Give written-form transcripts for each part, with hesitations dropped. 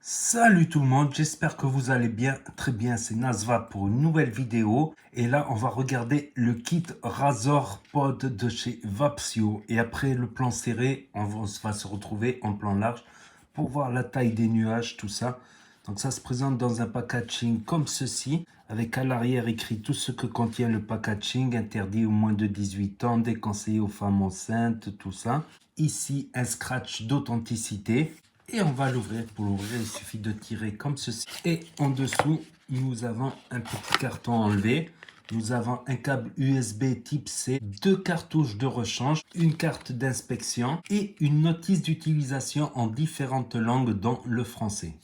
Salut tout le monde, j'espère que vous allez bien, très bien, c'est Nazva pour une nouvelle vidéo. Et là, on va regarder le kit Razor Pod de chez Vapsio. Et après le plan serré, va se retrouver en plan large pour voir la taille des nuages, tout ça. Donc ça se présente dans un packaging comme ceci, avec à l'arrière écrit tout ce que contient le packaging, interdit aux moins de 18 ans, déconseillé aux femmes enceintes, tout ça. Ici, un scratch d'authenticité. Et on va l'ouvrir. Pour l'ouvrir, il suffit de tirer comme ceci. Et en dessous, nous avons un petit carton enlevé. Nous avons un câble USB type C, deux cartouches de rechange, une carte d'inspection et une notice d'utilisation en différentes langues dont le français.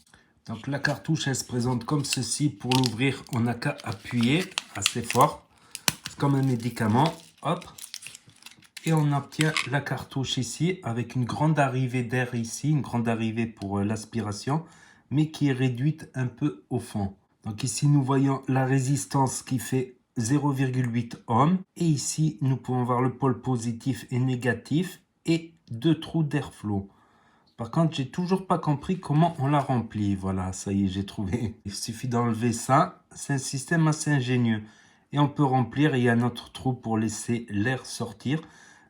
Donc la cartouche, elle se présente comme ceci. Pour l'ouvrir, on n'a qu'à appuyer assez fort. C'est comme un médicament. Hop. Et on obtient la cartouche ici avec une grande arrivée d'air ici, une grande arrivée pour l'aspiration, mais qui est réduite un peu au fond. Donc ici nous voyons la résistance qui fait 0,8 ohms. Et ici nous pouvons voir le pôle positif et négatif et deux trous d'airflow. Par contre, j'ai toujours pas compris comment on la remplit. Voilà, ça y est, j'ai trouvé. Il suffit d'enlever ça. C'est un système assez ingénieux. Et on peut remplir. Il y a un autre trou pour laisser l'air sortir.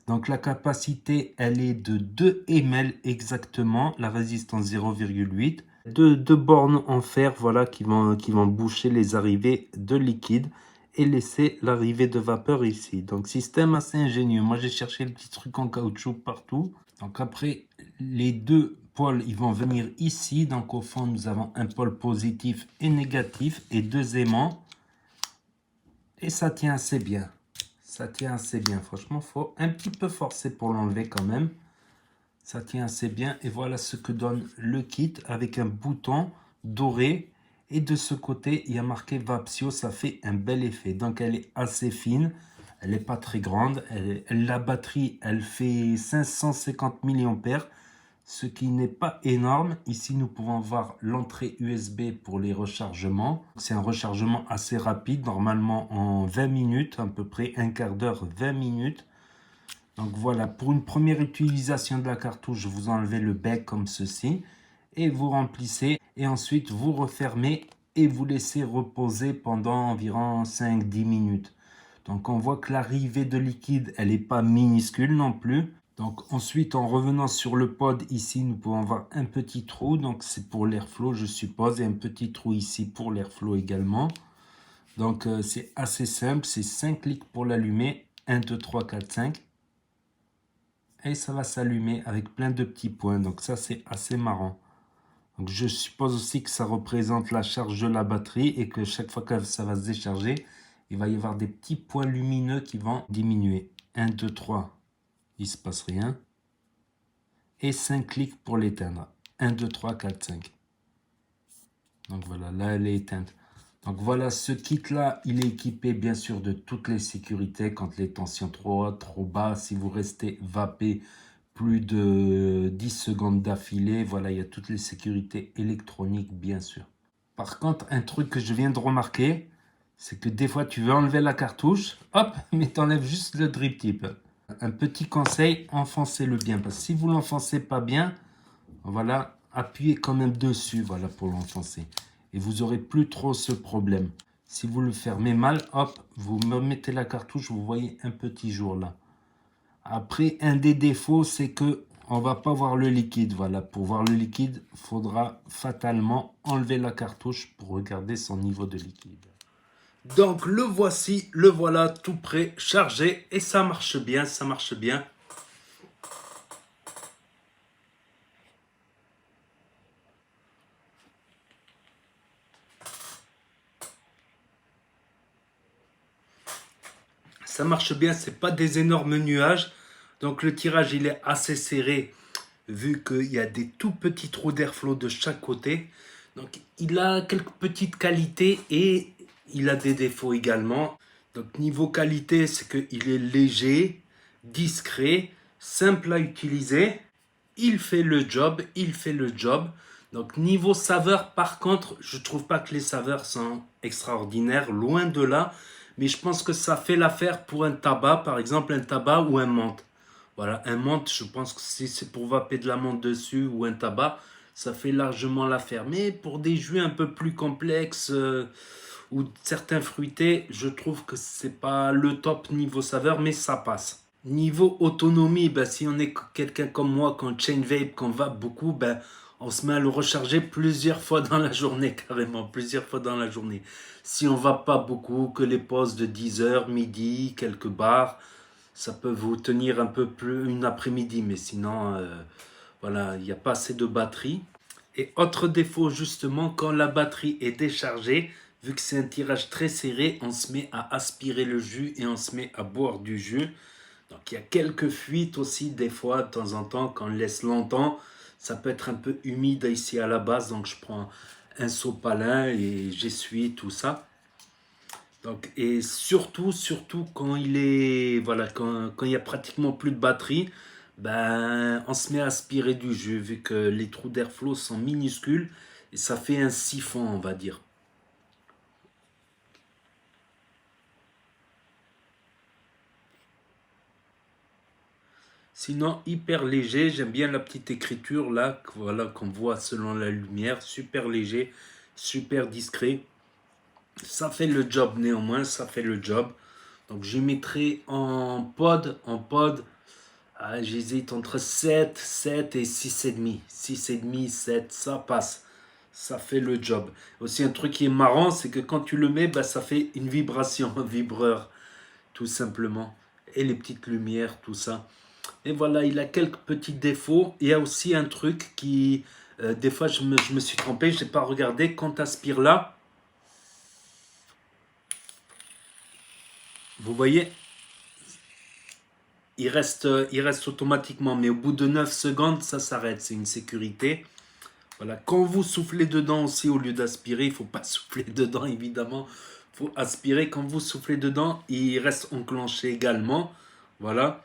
Donc la capacité, elle est de 2 ml exactement. La résistance 0,8. Deux bornes en fer, voilà, qui vont boucher les arrivées de liquide et laisser l'arrivée de vapeur ici. Donc système assez ingénieux. Moi j'ai cherché le petit truc en caoutchouc partout. Donc après, les deux pôles, ils vont venir ici. Donc au fond, nous avons un pôle positif et négatif et deux aimants. Et ça tient assez bien. Ça tient assez bien. Franchement, il faut un petit peu forcer pour l'enlever quand même. Ça tient assez bien. Et voilà ce que donne le kit avec un bouton doré. Et de ce côté, il y a marqué Vapsio. Ça fait un bel effet. Donc elle est assez fine. Elle n'est pas très grande. La batterie, elle fait 550 mAh, ce qui n'est pas énorme. Ici, nous pouvons voir l'entrée USB pour les rechargements. C'est un rechargement assez rapide, normalement en 20 minutes, à peu près un quart d'heure, 20 minutes. Donc voilà, pour une première utilisation de la cartouche, vous enlevez le bec comme ceci et vous remplissez. Et ensuite, vous refermez et vous laissez reposer pendant environ 5-10 minutes. Donc on voit que l'arrivée de liquide, elle n'est pas minuscule non plus. Donc ensuite, en revenant sur le pod, ici, nous pouvons voir un petit trou. Donc c'est pour l'airflow, je suppose. Et un petit trou ici pour l'airflow également. Donc c'est assez simple. C'est 5 clics pour l'allumer. 1, 2, 3, 4, 5. Et ça va s'allumer avec plein de petits points. Donc ça, c'est assez marrant. Donc je suppose aussi que ça représente la charge de la batterie et que chaque fois que ça va se décharger, il va y avoir des petits points lumineux qui vont diminuer. 1, 2, 3, il ne se passe rien. Et 5 clics pour l'éteindre. 1, 2, 3, 4, 5. Donc voilà, là elle est éteinte. Donc voilà, ce kit-là, il est équipé bien sûr de toutes les sécurités quand les tensions trop hautes, trop bas. Si vous restez vapé plus de 10 secondes d'affilée, voilà, il y a toutes les sécurités électroniques bien sûr. Par contre, un truc que je viens de remarquer, c'est que des fois tu veux enlever la cartouche, hop, mais tu enlèves juste le drip tip. Un petit conseil, enfoncez-le bien. Parce que si vous ne l'enfoncez pas bien, voilà, appuyez quand même dessus, voilà, pour l'enfoncer. Et vous n'aurez plus trop ce problème. Si vous le fermez mal, hop, vous me mettez la cartouche, vous voyez un petit jour là. Après, un des défauts, c'est que on va pas voir le liquide. Voilà, pour voir le liquide, il faudra fatalement enlever la cartouche pour regarder son niveau de liquide. Donc le voici, le voilà tout prêt, chargé et ça marche bien, ça marche bien. Ça marche bien, c'est pas des énormes nuages. Donc le tirage il est assez serré vu qu'il y a des tout petits trous d'airflow de chaque côté. Donc il a quelques petites qualités et il a des défauts également. Donc niveau qualité, c'est qu'il est léger, discret, simple à utiliser. Il fait le job, il fait le job. Donc niveau saveur, par contre, je trouve pas que les saveurs sont extraordinaires, loin de là. Mais je pense que ça fait l'affaire pour un tabac, par exemple un tabac ou un menthe. Voilà, un menthe, je pense que si c'est pour vaper de la menthe dessus ou un tabac, ça fait largement l'affaire. Mais pour des jus un peu plus complexes ou certains fruités, je trouve que c'est pas le top niveau saveur, mais ça passe. Niveau autonomie, ben, si on est quelqu'un comme moi, qu'on chain vape, qu'on vape beaucoup, ben, on se met à le recharger plusieurs fois dans la journée, carrément, plusieurs fois dans la journée. Si on va pas beaucoup, que les pauses de 10 heures, midi, quelques barres, ça peut vous tenir un peu plus une après-midi, mais sinon, voilà, il n'y a pas assez de batterie. Et autre défaut, justement, quand la batterie est déchargée, vu que c'est un tirage très serré, on se met à aspirer le jus et on se met à boire du jus. Donc il y a quelques fuites aussi, des fois, de temps en temps, quand on le laisse longtemps, ça peut être un peu humide ici à la base, donc je prends un sopalin et j'essuie tout ça. Donc, et surtout quand il est, voilà, quand il y a pratiquement plus de batterie, ben, on se met à aspirer du jus, vu que les trous d'airflow sont minuscules, et ça fait un siphon, on va dire. Sinon, hyper léger, j'aime bien la petite écriture là, voilà, qu'on voit selon la lumière, super léger, super discret. Ça fait le job néanmoins, ça fait le job. Donc je mettrai en pod, j'hésite entre 7 et 6,5. 6,5, 7, ça passe. Ça fait le job. Aussi un truc qui est marrant, c'est que quand tu le mets, bah, ça fait une vibration, un vibreur, tout simplement. Et les petites lumières, tout ça. Et voilà, il a quelques petits défauts. Il y a aussi un truc qui, des fois, je me suis trompé, je n'ai pas regardé. Quand tu aspires là, vous voyez, il reste automatiquement. Mais au bout de 9 secondes, ça s'arrête. C'est une sécurité. Voilà, quand vous soufflez dedans aussi, au lieu d'aspirer, il ne faut pas souffler dedans, évidemment. Il faut aspirer. Quand vous soufflez dedans, il reste enclenché également. Voilà.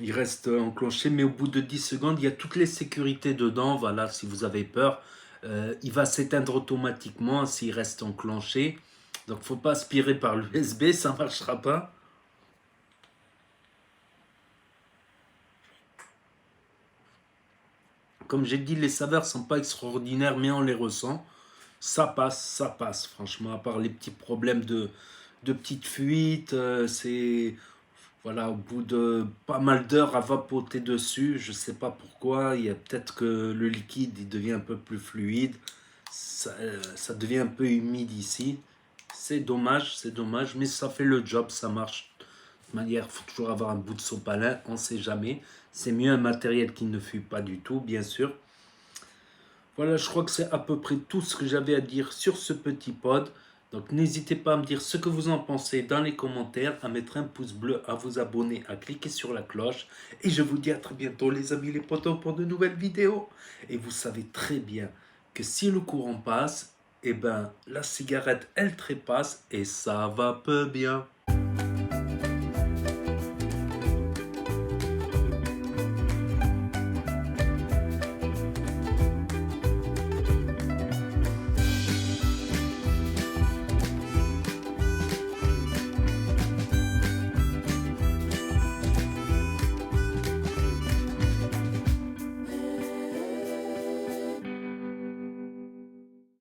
Il reste enclenché, mais au bout de 10 secondes, il y a toutes les sécurités dedans. Voilà, si vous avez peur, il va s'éteindre automatiquement s'il reste enclenché. Donc, il ne faut pas aspirer par l'USB, ça ne marchera pas. Comme j'ai dit, les saveurs ne sont pas extraordinaires, mais on les ressent. Ça passe, franchement, à part les petits problèmes de petites fuites, c'est voilà, au bout de pas mal d'heures à vapoter dessus, je sais pas pourquoi, il y a peut-être que le liquide il devient un peu plus fluide, ça devient un peu humide ici. C'est dommage, mais ça fait le job, ça marche. De toute manière, il faut toujours avoir un bout de sopalin, on ne sait jamais. C'est mieux un matériel qui ne fuit pas du tout, bien sûr. Voilà, je crois que c'est à peu près tout ce que j'avais à dire sur ce petit pod. Donc n'hésitez pas à me dire ce que vous en pensez dans les commentaires, à mettre un pouce bleu, à vous abonner, à cliquer sur la cloche. Et je vous dis à très bientôt les amis les potos pour de nouvelles vidéos. Et vous savez très bien que si le courant passe, eh ben la cigarette elle trépasse et ça va peu bien.